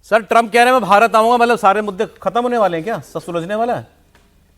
Sir Trump कह रहे हैं मैं भारत आऊंगा, मतलब सारे मुद्दे खत्म होने वाले हैं क्या, सब सुलझने वाला है?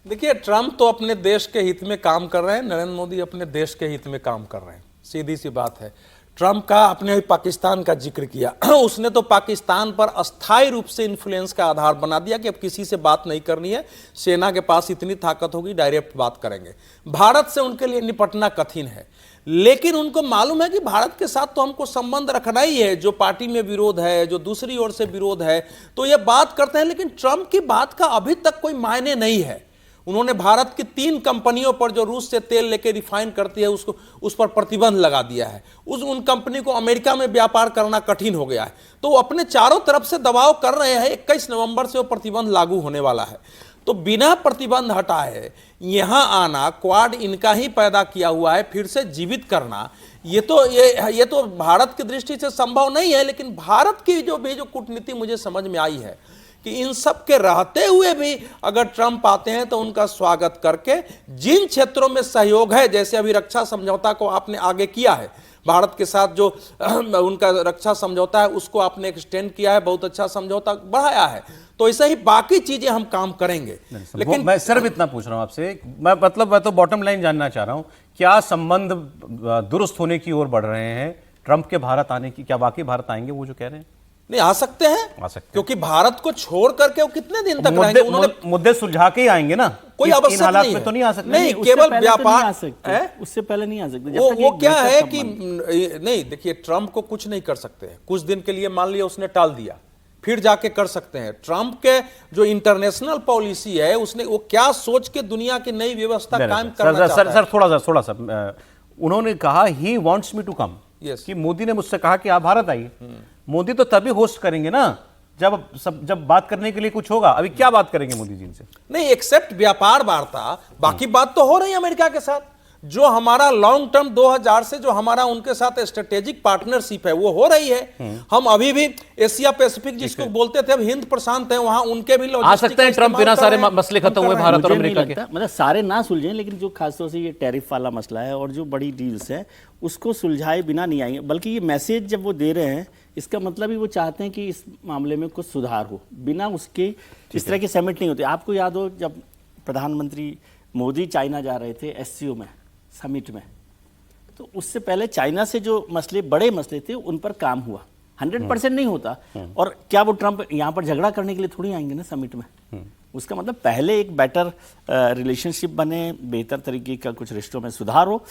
देखिए, ट्रम्प तो अपने देश के हित में काम कर रहे हैं, नरेंद्र मोदी अपने देश के हित में काम कर रहे हैं, सीधी सी बात है। ट्रम्प का आपने अभी पाकिस्तान का जिक्र किया, उसने तो पाकिस्तान पर अस्थायी रूप से इन्फ्लुएंस का आधार बना दिया कि अब किसी से बात नहीं करनी है, सेना के पास इतनी ताकत होगी, डायरेक्ट बात करेंगे। भारत से उनके लिए निपटना कठिन है, लेकिन उनको मालूम है कि भारत के साथ तो हमको संबंध रखना ही है, जो पार्टी में विरोध है, जो दूसरी ओर से विरोध है, तो ये बात करते हैं। लेकिन ट्रम्प की बात का अभी तक कोई मायने नहीं है। उन्होंने भारत की 3 कंपनियों पर जो रूस से तेल लेके रिफाइन करती है उसको, उस पर प्रतिबंध लगा दिया है। उन कंपनी को अमेरिका में व्यापार करना कठिन हो गया है, तो वो अपने चारों तरफ से दबाव कर रहे हैं। 21 नवंबर से वो प्रतिबंध लागू होने वाला है, तो बिना प्रतिबंध हटाए यहां आना, क्वाड इनका ही पैदा किया हुआ है, फिर से जीवित करना, ये तो भारत की दृष्टि से संभव नहीं है। लेकिन भारत की जो कूटनीति मुझे समझ में आई है कि इन सब के रहते हुए भी अगर ट्रम्प आते हैं तो उनका स्वागत करके जिन क्षेत्रों में सहयोग है, जैसे अभी रक्षा समझौता को आपने आगे किया है, भारत के साथ जो उनका रक्षा समझौता है उसको आपने एक्सटेंड किया है, बहुत अच्छा समझौता बढ़ाया है, तो ऐसा ही बाकी चीजें हम काम करेंगे। लेकिन मैं सिर्फ इतना पूछ रहा हूं आपसे, मैं तो बॉटम लाइन जानना चाह रहा हूं, क्या संबंध दुरुस्त होने की ओर बढ़ रहे हैं ट्रम्प के भारत आने की? क्या वाकई भारत आएंगे वो जो कह रहे हैं? नहीं, आ सकते हैं, क्योंकि भारत को छोड़ करके वो कितने दिन तक रहेंगे? उन्होंने मुद्दे सुलझा के ही आएंगे ना, कोई आवश्यक हालात नहीं में है। तो नहीं आ सकते। नहीं, केवल व्यापार, उससे पहले नहीं आ सकते। वो क्या है कि नहीं, देखिए, ट्रम्प को कुछ नहीं कर सकते हैं कुछ दिन के लिए। मान लिया उसने टाल दिया, फिर जाके कर सकते हैं। ट्रम्प के जो इंटरनेशनल पॉलिसी है, उसने वो क्या सोच के दुनिया की नई व्यवस्था कायम करना चाहता है। सर थोड़ा सा उन्होंने कहा he wants me to come, कि मोदी ने मुझसे कहा कि आप भारत आइए। मोदी तो तभी होस्ट करेंगे ना जब बात करने के लिए कुछ होगा। अभी क्या बात करेंगे मोदी जी से? नहीं, एक्सेप्ट व्यापार वार्ता, बाकी बात तो हो रही है अमेरिका के साथ। जो हमारा लॉन्ग टर्म 2000 से जो हमारा उनके साथ स्ट्रेटेजिक पार्टनरशिप है वो हो रही है। हम अभी भी एशिया पैसिफिक जिसको बोलते थे, अब हिंद प्रशांत है, वहां उनके भी आ सकते हैं ट्रम्प बिना सारे मसले खत्म हुए भारत और अमेरिका के। मतलब सारे ना सुलझे, लेकिन जो खासतौर से ये टैरिफ वाला मसला है और जो बड़ी डील्स है उसको सुलझाए बिना नहीं आएंगे। बल्कि ये मैसेज जब वो दे रहे हैं, इसका मतलब ही वो चाहते हैं कि इस मामले में कुछ सुधार हो। बिना उसके इस तरह के समिट नहीं होते। आपको याद हो जब प्रधानमंत्री मोदी चाइना जा रहे थे एससीओ में, समिट में, तो उससे पहले चाइना से जो बड़े मसले थे उन पर काम हुआ। 100% नहीं होता। और क्या वो ट्रम्प यहाँ पर झगड़ा करने के लिए थोड़ी आएंगे ना समिट में? उसका मतलब पहले एक बेटर रिलेशनशिप बने, बेहतर तरीके का कुछ रिश्तों में सुधार हो।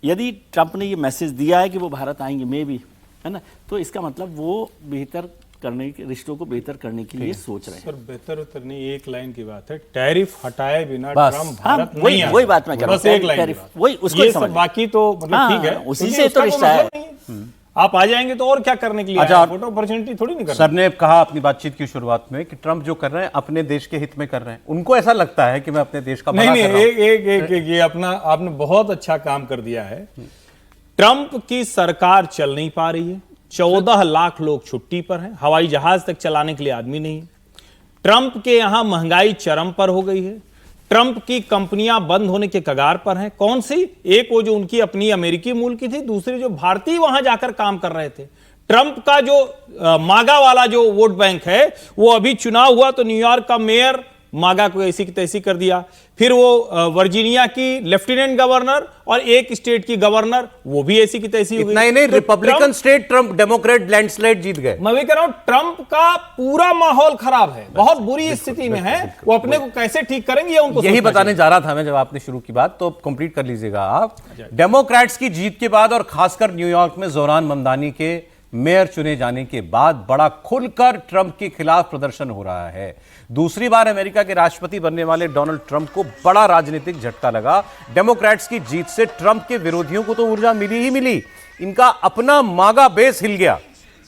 यदि ट्रम्प ने ये मैसेज दिया है कि वो भारत आएंगे, मे भी, है ना, तो इसका मतलब वो बेहतर करने के, रिश्तों को बेहतर करने के लिए सोच रहे हैं। सर बेहतर उतर नहीं, एक लाइन की बात है, टैरिफ हटाए बिना ट्रम्प हाँ, भारत नहीं वही बात मैं कह रहा हूं, बस एक लाइन, वही उसको समझ। बाकी तो मतलब ठीक है, उसी से तो रिश्ता है। आप आ जाएंगे तो और क्या करने के लिए? अच्छा, फोटो अपॉर्चुनिटी थोड़ी नहीं कर। सर ने कहा अपनी बातचीत की शुरुआत में कि ट्रम्प जो कर रहे हैं अपने देश के हित में कर रहे हैं। उनको ऐसा लगता है कि मैं अपने देश का भला कर रहा हूं। एक ये अपना आपने बहुत अच्छा काम कर दिया है। ट्रम्प की सरकार चल नहीं पा रही है, 14 लाख लोग छुट्टी पर हैं, हवाई जहाज तक चलाने के लिए आदमी नहीं है। ट्रम्प के यहां महंगाई चरम पर हो गई है। ट्रम्प की कंपनियां बंद होने के कगार पर हैं। कौन सी? एक वो जो उनकी अपनी अमेरिकी मूल की थी, दूसरी जो भारतीय वहां जाकर काम कर रहे थे। ट्रम्प का जो मागा वाला जो वोट बैंक है, वो अभी चुनाव हुआ तो न्यूयॉर्क का मेयर मागा को ऐसी की तैसी कर दिया। फिर वो वर्जीनिया की लेफ्टिनेंट गवर्नर और एक स्टेट की गवर्नर, वो भी ऐसी की तैसी हो गई। नहीं, Republican state Trump, Democrat landslide जीत गए। मैं भी कह रहा हूं ट्रम्प का पूरा माहौल खराब है, बहुत बुरी स्थिति में है। वो अपने को कैसे ठीक करेंगे उनको यही बताने जा रहा था मैं जब आपने शुरू की बात, तो कंप्लीट कर लीजिएगा आप। डेमोक्रेट्स की जीत के बाद और खासकर न्यूयॉर्क में जोहरान ममदानी के मेयर चुने जाने के बाद बड़ा खुलकर ट्रंप के खिलाफ प्रदर्शन हो रहा है। दूसरी बार अमेरिका के राष्ट्रपति बनने वाले डोनाल्ड ट्रंप को बड़ा राजनीतिक झटका लगा। डेमोक्रेट्स की जीत से ट्रंप के विरोधियों को तो ऊर्जा मिली ही मिली, इनका अपना मागा बेस हिल गया।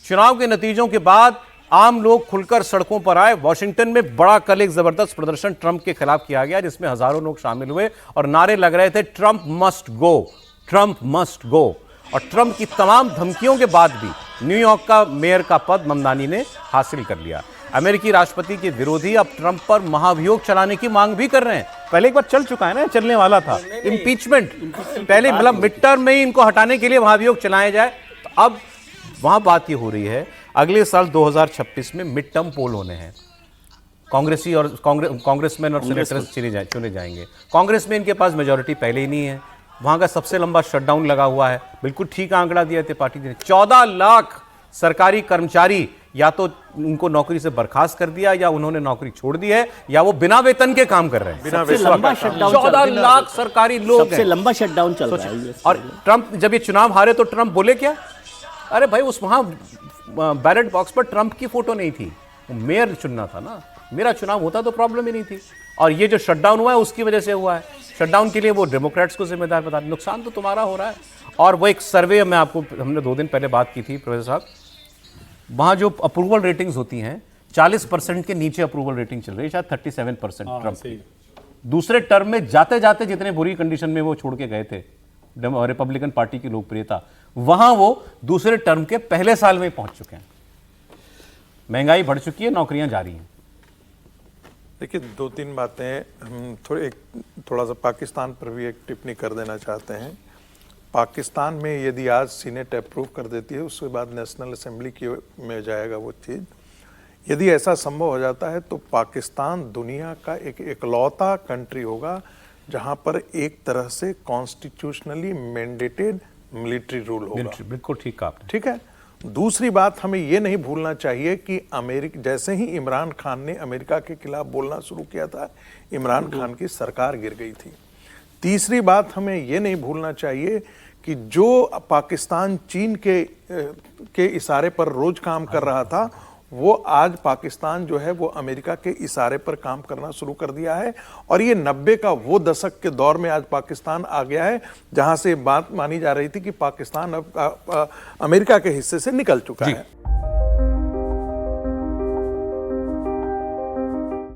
चुनाव के नतीजों के बाद आम लोग खुलकर सड़कों पर आए। वॉशिंगटन में बड़ा कल एक जबरदस्त प्रदर्शन ट्रंप के खिलाफ किया गया, जिसमें हजारों लोग शामिल हुए और नारे लग रहे थे, Trump must go, Trump must go. और ट्रंप की तमाम धमकियों के बाद भी न्यूयॉर्क का मेयर का पद ममदानी ने हासिल कर लिया। अमेरिकी राष्ट्रपति के विरोधी अब ट्रंप पर महाभियोग चलाने की मांग भी कर रहे हैं। पहले एक बार चल चुका है ना, चलने वाला था इंपीचमेंट, पहले मतलब मिड टर्म में ही इनको हटाने के लिए महाभियोग चलाया जाए। तो अब वहां बात ये हो रही है, अगले साल 2026 में मिड टर्म पोल होने हैं। कांग्रेसी और कांग्रेसमैन और सेनेटर्स चुने जाएंगे। कांग्रेस में इनके पास मेजोरिटी पहले ही नहीं है। वहां का सबसे लंबा शटडाउन लगा हुआ है। बिल्कुल ठीक आंकड़ा दिया थे पार्टी ने, 14 लाख सरकारी कर्मचारी या तो उनको नौकरी से बर्खास्त कर दिया, या उन्होंने नौकरी छोड़ दी है, या वो बिना वेतन के काम कर रहे हैं। सबसे लंबा शटडाउन 14 लाख सरकारी लोग हैं। सबसे लंबा शटडाउन चल रहा है। और ट्रंप जब ये चुनाव हारे तो ट्रंप बोले क्या? अरे भाई, उस वहां बैलेट बॉक्स पर ट्रंप की फोटो नहीं थी, मेयर चुनना था ना। मेरा चुनाव होता तो प्रॉब्लम ही नहीं थी। और ये जो शटडाउन हुआ है उसकी वजह से हुआ है। शटडाउन के लिए वो डेमोक्रेट्स को जिम्मेदार बता, नुकसान तो तुम्हारा हो रहा है। और वो एक सर्वे में आपको, हमने 2 दिन पहले बात की थी प्रोफेसर साहब, वहां जो अप्रूवल रेटिंग्स होती हैं 40% के नीचे अप्रूवल रेटिंग चल रही है, शायद 37% ट्रंप की। दूसरे टर्म में जाते जाते जितने बुरी कंडीशन में वो छोड़ के गए थे रिपब्लिकन पार्टी की लोकप्रियता, वहां वो दूसरे टर्म के पहले साल में पहुंच चुके हैं। महंगाई बढ़ चुकी है, नौकरियां जारी हैं। देखिए, 2-3 बातें हम थोड़ा सा पाकिस्तान पर भी एक टिप्पणी कर देना चाहते हैं। पाकिस्तान में यदि आज सीनेट अप्रूव कर देती है, उसके बाद नेशनल असेंबली की में जाएगा वो चीज़। यदि ऐसा संभव हो जाता है तो पाकिस्तान दुनिया का एक इकलौता कंट्री होगा जहां पर एक तरह से कॉन्स्टिट्यूशनली मैंडेटेड मिलिट्री रूल होगा। बिल्कुल ठीक कहा आपने। ठीक है। दूसरी बात, हमें यह नहीं भूलना चाहिए कि अमेरिका, जैसे ही इमरान खान ने अमेरिका के खिलाफ बोलना शुरू किया था, इमरान खान की सरकार गिर गई थी। तीसरी बात, हमें यह नहीं भूलना चाहिए कि जो पाकिस्तान चीन के इशारे पर रोज काम कर रहा था, वो आज पाकिस्तान जो है वो अमेरिका के इशारे पर काम करना शुरू कर दिया है। और ये 90 का वो दशक के दौर में आज पाकिस्तान आ गया है जहां से बात मानी जा रही थी कि पाकिस्तान अब अमेरिका के हिस्से से निकल चुका है।